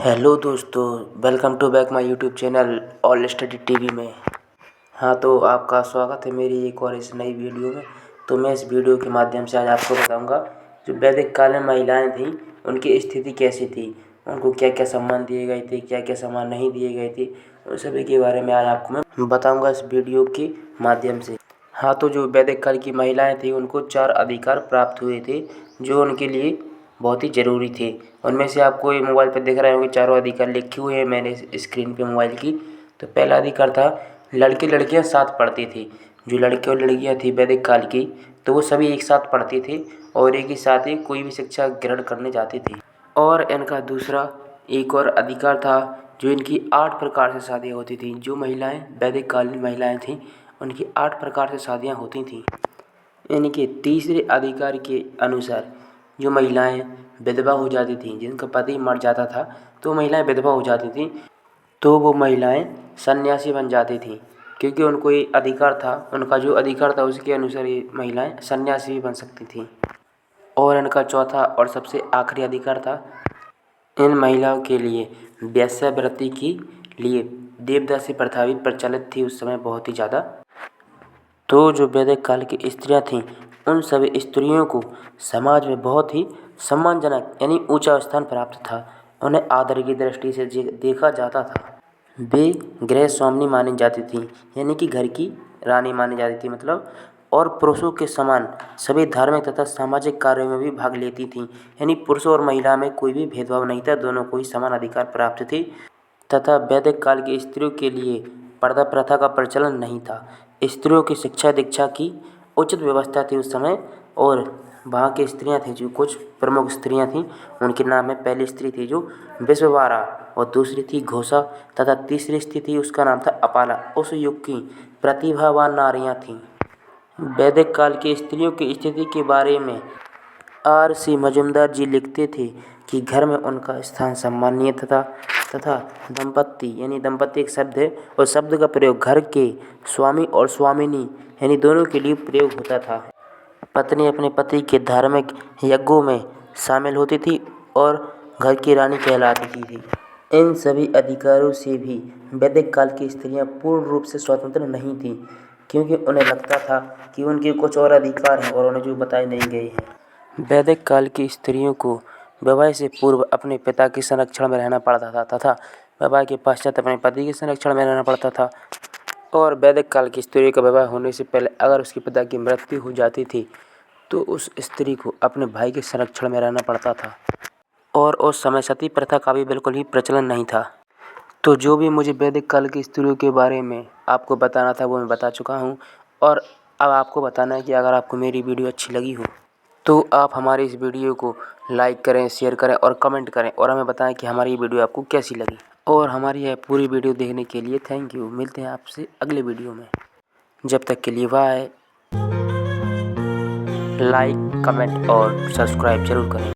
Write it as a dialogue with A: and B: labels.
A: Hello दोस्तों, welcome to back my YouTube channel all study TV में। हाँ, तो आपका स्वागत है मेरी एक और इस नई वीडियो में। तो मैं इस वीडियो के माध्यम से आज आपको बताऊंगा जो वैदिक काल में महिलाएं थीं उनकी स्थिति कैसी थी, उनको क्या क्या सम्मान दिए गए थे, क्या क्या सम्मान नहीं दिए गए थे, उन सभी के बारे में आज आपको मैं बताऊँगा इस वीडियो के माध्यम से। हाँ, तो जो वैदिक काल की महिलाएँ थीं उनको 4 अधिकार प्राप्त हुए थे जो उनके लिए बहुत ही ज़रूरी थे। उनमें से आपको ये मोबाइल पे दिख रहे होंगे चारों अधिकार लिखे हुए हैं मैंने स्क्रीन पे मोबाइल की। तो पहला अधिकार था लड़के लड़कियां साथ पढ़ती थी। जो लड़के और लड़कियां थी वैदिक काल की, तो वो सभी एक साथ पढ़ते थे और एक ही साथ ही कोई भी शिक्षा ग्रहण करने जाते थे। और इनका दूसरा एक और अधिकार था जो इनकी 8 प्रकार से शादियाँ होती थी। जो महिलाएं वैदिक कालीन महिलाएं थीं उनकी 8 प्रकार से शादियाँ होती थीं। इनके तीसरे अधिकार के अनुसार जो महिलाएं विधवा हो जाती थीं, जिनका पति मर जाता था तो महिलाएं विधवा हो जाती थीं, तो वो महिलाएं सन्यासी बन जाती थीं, क्योंकि उनको ये अधिकार था। उनका जो अधिकार था उसके अनुसार ये महिलाएं सन्यासी भी बन सकती थीं। और इनका चौथा और सबसे आखिरी अधिकार था इन महिलाओं के लिए वेश्यावृत्ति के लिए देवदासी प्रथा भी प्रचलित थी उस समय बहुत ही ज़्यादा। तो जो वैदिक काल की स्त्रियां थीं उन सभी स्त्रियों को समाज में बहुत ही सम्मानजनक यानी ऊंचा स्थान प्राप्त था। उन्हें आदर की दृष्टि से देखा जाता था। वे गृह स्वामिनी मानी जाती थीं, यानी कि घर की रानी मानी जाती थी मतलब। और पुरुषों के समान सभी धार्मिक तथा सामाजिक कार्यों में भी भाग लेती थीं, यानी पुरुष और महिला में कोई भी भेदभाव नहीं था, दोनों को ही समान अधिकार प्राप्त थे। तथा वैदिक काल की स्त्रियों के लिए पर्दा प्रथा का प्रचलन नहीं था। स्त्रियों की शिक्षा दीक्षा की उचित व्यवस्था थी उस समय। और वहाँ की स्त्रियाँ थीं जो कुछ प्रमुख स्त्रियाँ थीं, उनके नाम में पहली स्त्री थी जो विश्ववारा, और दूसरी थी घोषा, तथा तीसरी स्त्री थी उसका नाम था अपाला। उस युग की प्रतिभावान नारियाँ थीं। वैदिक काल की स्त्रियों की स्थिति के बारे में R.C. मजुमदार जी लिखते थे कि घर में उनका स्थान सम्मानीय तथा दंपत्ति यानी दंपत्ति एक शब्द है और शब्द का प्रयोग घर के स्वामी और स्वामिनी यानी दोनों के लिए प्रयोग होता था। पत्नी अपने पति के धार्मिक यज्ञों में शामिल होती थी और घर की रानी कहलाती थी। इन सभी अधिकारों से भी वैदिक काल की स्त्रियां पूर्ण रूप से स्वतंत्र नहीं थीं, क्योंकि उन्हें लगता था कि उनके कुछ और अधिकार हैं और उन्हें जो बताए नहीं गए हैं। वैदिक काल की स्त्रियों को विवाह से पूर्व अपने पिता के संरक्षण में रहना पड़ता था तथा विवाह के पश्चात अपने पति के संरक्षण में रहना पड़ता था। और वैदिक काल की स्त्री का विवाह होने से पहले अगर उसके पिता की मृत्यु हो जाती थी तो उस स्त्री को अपने भाई के संरक्षण में रहना पड़ता था। और उस समय सती प्रथा का भी बिल्कुल ही प्रचलन नहीं था। तो जो भी मुझे वैदिक काल की स्त्रियों के बारे में आपको बताना था वो मैं बता चुका हूँ। और अब आपको बताना है कि अगर आपको मेरी वीडियो अच्छी लगी हो तो आप हमारी इस वीडियो को लाइक करें, शेयर करें और कमेंट करें और हमें बताएं कि हमारी वीडियो आपको कैसी लगी। और हमारी यह पूरी वीडियो देखने के लिए थैंक यू। मिलते हैं आपसे अगले वीडियो में। जब तक के लिए बाय। लाइक, कमेंट और सब्सक्राइब जरूर करें।